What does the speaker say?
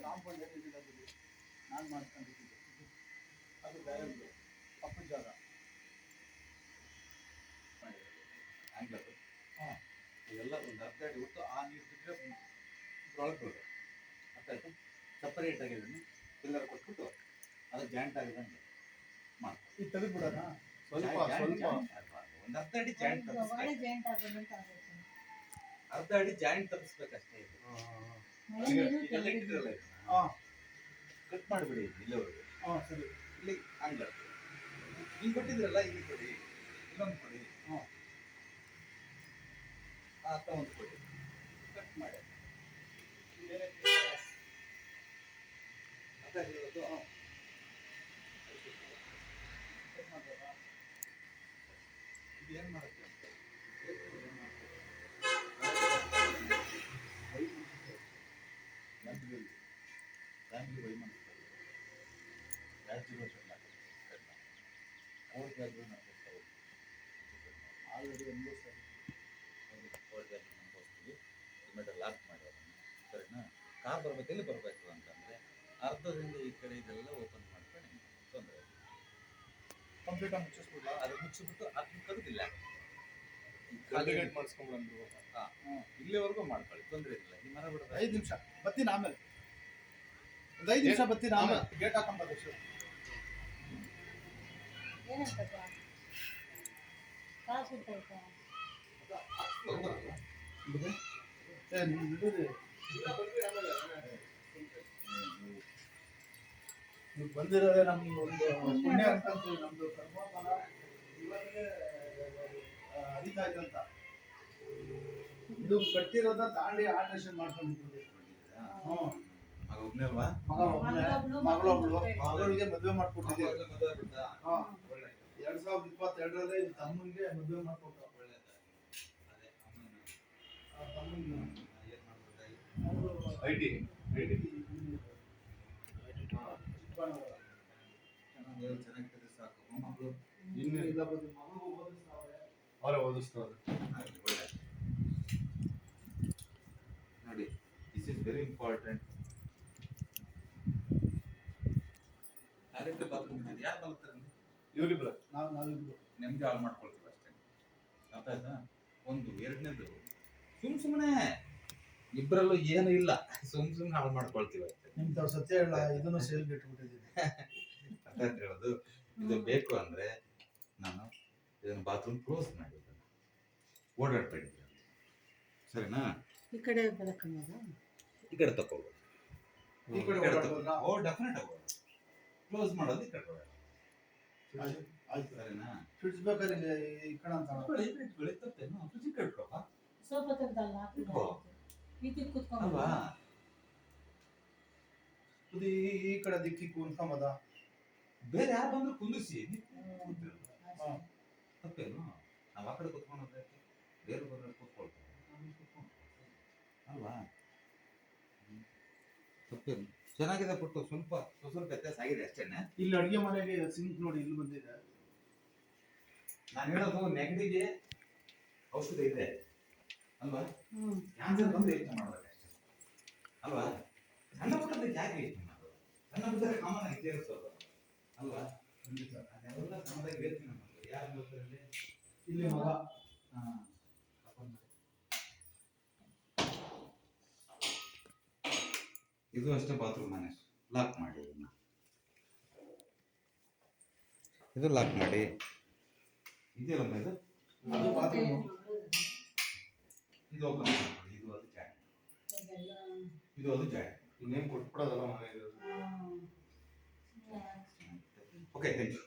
compound ಏನಿದೆ ನಾನು ಮಾಡ್ಕೊಂಡಿದ್ದೆ ಅದು ಬೇರೆ ಕಪ್ಪು ಜಾಗ ಆಂಗ್ಲರ್ ಹಾಂ ಇದೆಲ್ಲ ಒಂದು ಅರ್ಧ ಅಡಿ ಹೊತ್ತು ಆ ನೀರು ಬಿಟ್ಟರೆ ಒಳಗೆ ಬರೋದು ಅರ್ಥ ಆಯಿತು ಸಪರೇಟ್ ಆಗಿದ್ದನ್ನು ಪಿಲ್ಲರ್ ಕೊಟ್ಬಿಟ್ಟು ಅದು ಜಾಯಿಂಟ್ ಆಗಿದಂಗೆ ಮಾಡಿ ಈಗ ತೆಗೆದುಬಿಡೋಣ ಸ್ವಲ್ಪ ಸ್ವಲ್ಪ ಒಂದು ಅರ್ಧ ಅಡಿ ಜಾಯಿಂಟ್ ಅರ್ಧ ಅಡಿ ಜಾಯಿಂಟ್ ತಪ್ಪಿಸ್ಬೇಕಷ್ಟೇ ಇದು ಇದೆಲ್ಲ ಇಟ್ಟಿರಲ್ಲ ಹಾಂ ಕಟ್ ಮಾಡಿಬಿಡಿ ಇಲ್ಲಿವರೆಗೆ ಹಾಂ ಸರಿ ಇಲ್ಲಿ ಹಂಗೆ ಹಿಂಗೆ ಕೊಟ್ಟಿದ್ರಲ್ಲ ಇಲ್ಲಿ ಕೊಡಿ ಇನ್ನೊಂದು ಕೊಡಿ ಹಾಂ ಅರ್ಥ ಒಂದು ಕೊಡಿ ಕಟ್ ಮಾಡಿ ಅರ್ಥ ಆಗಿರೋದು ಹಾಂ ಇದು ಏನು ಮಾಡುತ್ತೆ ಆಲ್ರೆಡಿ ಒಂದು ಸರಿ ಲಾಕ್ ಮಾಡಿ ಸರಿನಾ ಕಾರ್ ಬರ್ಬೇಕು ಎಲ್ಲಿ ಬರಬೇಕು ಅಂತಂದರೆ ಅರ್ಧದಿಂದ ಈ ಕಡೆ ಇದೆಲ್ಲ ಓಪನ್ ಮಾಡ್ಕೊಂಡು ತೊಂದರೆ ಕಂಪ್ಲೀಟಾಗಿ ಮುಚ್ಚಿಸ್ಬಿಡ್ಲ ಅದು ಮುಚ್ಚಿಬಿಟ್ಟು ಅದನ್ನ ತೆಗೆದಿಲ್ಲ ಮಾಡಿಸ್ಕೊಂಡ್ಬಂದು ಹಾಂ ಇಲ್ಲಿವರೆಗೂ ಮಾಡ್ಕೊಳ್ಳಿ ತೊಂದರೆ ಇಲ್ಲ ಈ ಮರ ಬಿಡೋದು 5 ನಿಮಿಷ ಬರ್ತೀನಿ ಆಮೇಲೆ ಒಂದು 5 ನಿಮಿಷ ಬರ್ತೀನಿ ಆಮೇಲೆ ಗೇಟ್ ಹಾಕೊಂಬದು ನೀವು ಬಂದಿರೋದೇ ನಮ್ಗೆ ಒಂದು ಪುಣ್ಯ ಅಂತಂತೀವಿ ನಮ್ದು ಕರ್ಮಫಲ ಇವಾಗಲೇ ಅಧಿಕಾಯ್ತಂತ ಇದು ಕಟ್ಟಿರೋದ ದಾಂಡಿ ಆಲ್ಟ್ರೇಷನ್ ಮಾಡ್ಕೊಂಡಿದ್ದೀವಿ ಮಗಳಿಗೆ ಮದುವೆ ಮಾಡ್ಕೊಟ್ಟಿದ್ದೀವಿ 2022ರಲ್ಲಿ ತಮ್ಮನಿಗೆ ಮದುವೆ ಮಾಡ್ಕೊಟ್ಟು ಐಟಿ ಚೆನ್ನಾಗಿದೆ ಸಾಕು ಮಕ್ಕಳು ಇನ್ನೂ ಇಲ್ಲ ಬಂದು ಮಗಳು ಓದಿಸ್ತಾವ್ರೆ ಅವರೇ ಓದಿಸ್ತಾರೆ ನೋಡಿ this is very important bathroom ಯಾರು ಬಲ್ತಾರೆ ಇವರಿಬ್ರು ನಾವಿಬ್ರು ನೆಮ್ಮದಿ ಹಾಳು ಮಾಡ್ಕೊಳ್ತೀವಿ ಅಷ್ಟೇ ಅರ್ಥ ಆಯ್ತಾ ಒಂದು ಎರಡನೇದು ಸುಮ್ಮನೆ ಇಬ್ಬರಲ್ಲೂ ಏನು ಇಲ್ಲ ಸುಮ್ಮನೆ ಹಾಳು ಮಾಡ್ಕೊಳ್ತೀವಿ ಅಷ್ಟೇ ನಿಮ್ದು ಸತ್ಯ ಹೇಳ ಇದನ್ನು ಸೇಲ್ ಬಿಟ್ಬಿಟ್ಟಿದ್ದೀನಿ ಅರ್ಥ ಹೇಳೋದು ಇದು ಬೇಕು ಅಂದ್ರೆ ನಾನು ಇದನ್ನು ಬಾತ್ರೂಮ್ ಕ್ಲೋಸ್ ಮಾಡಿ ಓಡಾಡ್ಬೇಡಿ ಸರಿನಾ ಈ ಕಡೆ ಬರಕನ್ನೋದು ಈ ಕಡೆ ತಗೋಬೋದು ಈ ಕಡೆ ಓ ಡೆಫಿನೆಟ್ ಆಗೋದು ಕ್ಲೋಸ್ ಮಾಡೋದು ಈ ಕಡೆ ಆಯ್ತು ಸರಿನಾ ಫ್ರಿಡ್ಜ್ ಬೇಕಾದ್ರೆ ಈ ಕಡೆ ಅಂತ ಬೆಳಿತತ್ತೇನು ಫ್ರಿಡ್ಜ್ ಕಟ್ಕೊಪ್ಪ ಸ್ವಲ್ಪ ತೆಗ್ದಲ್ಲ ಇದಕ್ಕೆ ಕೂತ್ಕೊಂಡ್ವಾ ಇದು ಈ ಕಡೆ ದಿಕ್ಕಿ ಕುಂತ್ಕೊಂಬದ ಬೇರೆ ಯಾರು ಬಂದ್ರು ಕುಂದಿಸಿ ತಪ್ಪೇನು ನಾವು ಆ ಕಡೆ ಕೂತ್ಕೊಂಡ್ರೆ ಬೇರೆ ಬಂದ್ರೆ ಕೂತ್ಕೊಳ್ತೇವೆ ಅಲ್ವಾ ತಪ್ಪೇನು ಚೆನ್ನಾಗಿದೆ ಪುಟ್ಟು ಸ್ವಲ್ಪ ವ್ಯತ್ಯಾಸ ಆಗಿದೆ ಅಷ್ಟೇನೆ ಇಲ್ಲಿ ಅಡುಗೆ ಮನೆಗೆ ಸಿಂಕ್ ನೋಡಿ ಇಲ್ಲಿ ಬಂದಿದೆ ನಾನು ಹೇಳೋದು ನೆಗಡಿಗೆ ಔಷಧ ಇದೆ ಅಲ್ವಾ ಕ್ಯಾನ್ಸರ್ ಬಂದು ಯೋಚನೆ ಮಾಡ್ಬೇಕು ಅಷ್ಟೇ ಅಲ್ವಾ ಸಣ್ಣ ಪುಟ್ಟದಕ್ಕೆ ಯಾಕೆ ಯೋಚನೆ ಮಾಡೋದು ಸಣ್ಣ ಪುಟ್ಟ ಕಾಮನ್ ಆಗಿ ಸೇರಿಸೋದು ಅಲ್ವಾ ಅದೆಲ್ಲ ಸಣ್ಣದಾಗಿ ಯೋಚನೆ ಮಾಡೋದು ಯಾರು ಗೊತ್ತಿರಲಿ ಇಲ್ಲಿ ಮಗ ಇದು ಅಷ್ಟೇ ಬಾತ್ರೂಮ್ ಮನೆ ಲಾಕ್ ಮಾಡಿ ಇದು ಲಾಕ್ ಮಾಡಿ ಇದೆಯಲ್ಲಮ್ಮ ಇದು ಬಾತ್ರೂಮ್ ಇದು ಓಪನ್ ಮಾಡಿ ಇದು ಅದು ಜಾಯಿಂಟ್ ಇದು ಅದು ಜಾಯಿಂಟ್ ಇನ್ನೇನು ಕೊಟ್ಬಿಡೋದಲ್ಲ ಮನೆ ಓಕೆ ಥ್ಯಾಂಕ್ ಯು